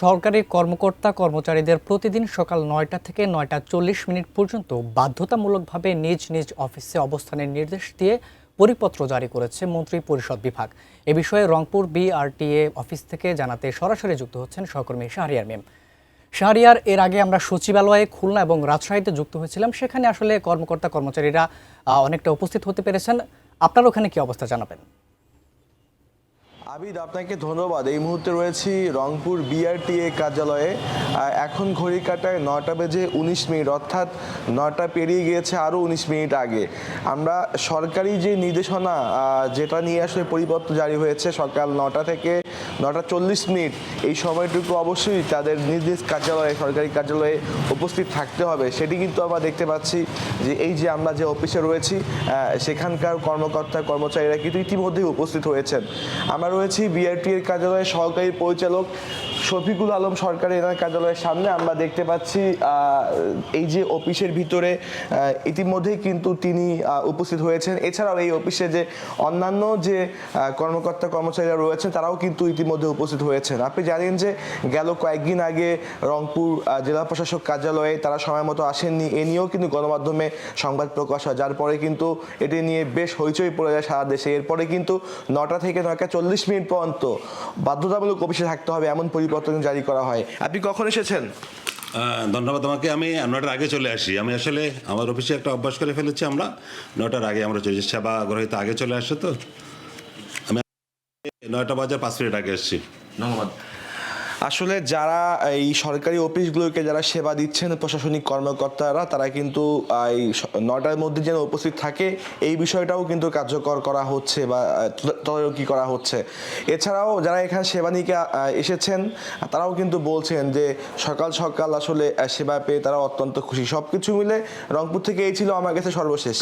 সরকারি কর্মকর্তা কর্মচারীদের প্রতিদিন সকাল ৯টা থেকে ৯টা ৪০ পর্যন্ত বাধ্যতামূলকভাবে নিজ নিজ অফিসে অবস্থানের নির্দেশ দিয়ে পরিপত্র জারি করেছে মন্ত্রী পরিষদ বিভাগ। এ বিষয়ে রংপুর বিআরটিএ অফিস থেকে জানাতে সরাসরি যুক্ত হচ্ছেন সহকর্মী শাহরিয়ার মেম। শাহরিয়ার, এর আগে আমরা সচিবালয়ে খুলনা এবং রাজশাহীতে যুক্ত হয়েছিলাম, সেখানে আসলে কর্মকর্তা কর্মচারীরা অনেকটা উপস্থিত হতে পেরেছেন। আপনার ওখানে কি অবস্থা জানাবেন? আবিদ, আপনাকে ধন্যবাদ। এই মুহূর্তে রয়েছি রংপুর বিআরটিএ কার্যালয়ে। এখন ঘড়ি কাটায় 9টা বেজে 19 মিনিট, অর্থাৎ 9টা পেরিয়ে গিয়েছে আরও 19 মিনিট আগে। আমরা সরকারি যে নির্দেশনা যেটা নিয়ে আসলে পরিপত্র জারি হয়েছে সকাল 9টা থেকে 9টা 40 মিনিট, এই সময়টুকু অবশ্যই তাদের নিজ নিজ কার্যালয়ে, সরকারি কার্যালয়ে উপস্থিত থাকতে হবে। সেটি কিন্তু আমরা দেখতে পাচ্ছি যে এই যে আমরা যে অফিসে রয়েছি সেখানকার কর্মকর্তা কর্মচারীরা কিন্তু ইতিমধ্যেই উপস্থিত হয়েছেন। আমরা রয়েছি বিআরটিএর কার্যালয়ের সহকারী পরিচালক শফিকুল আলম সরকারের এনার কার্যালয়ের সামনে। আমরা দেখতে পাচ্ছি এই যে অফিসের ভিতরে ইতিমধ্যেই কিন্তু তিনি উপস্থিত হয়েছেন। এছাড়াও এই অফিসে যে অন্যান্য যে কর্মকর্তা কর্মচারীরা রয়েছেন তারাও কিন্তু ইতিমধ্যে উপস্থিত হয়েছেন। আপনি জানেন যে গেল কয়েকদিন আগে রংপুর জেলা প্রশাসক কার্যালয়ে তারা সময় মতো আসেননি, এ নিয়েও কিন্তু গণমাধ্যমে সংবাদ প্রকাশ হয়, যার পরে কিন্তু এটি নিয়ে বেশ হইচই পড়ে যায় সারা দেশে। এরপরে কিন্তু 9টা থেকে 9টা 40 মিনিট পর্যন্ত বাধ্যতামূলক অফিসে থাকতে হবে এমন পরিবর্তন জারি করা হয়। আপনি কখন এসেছেন? ধন্যবাদ। আমাকে আমি 9টার আগে চলে আসি। আমি আসলে আমার অফিসে একটা অভ্যাস করে ফেলেছি, আমরা 9টার আগে আমরা সেবা গ্রহীতা আগে চলে আসে, তো আমি 9টা বাজে 5 মিনিট আগে এসেছি। ধন্যবাদ। আসলে যারা এই সরকারি অফিসগুলোকে যারা সেবা দিচ্ছেন প্রশাসনিক কর্মকর্তারা, তারা কিন্তু এই 9টার মধ্যে যেন উপস্থিত থাকে এই বিষয়টাও কিন্তু কার্যকর করা হচ্ছে বা তদারকি করা হচ্ছে। এছাড়াও যারা এখানে সেবা নিতে এসেছেন তারাও কিন্তু বলছেন যে সকাল সকাল আসলে সেবা পেয়ে তারা অত্যন্ত খুশি। সব কিছু মিলে রংপুর থেকে এই ছিল আমার কাছে সর্বশেষ।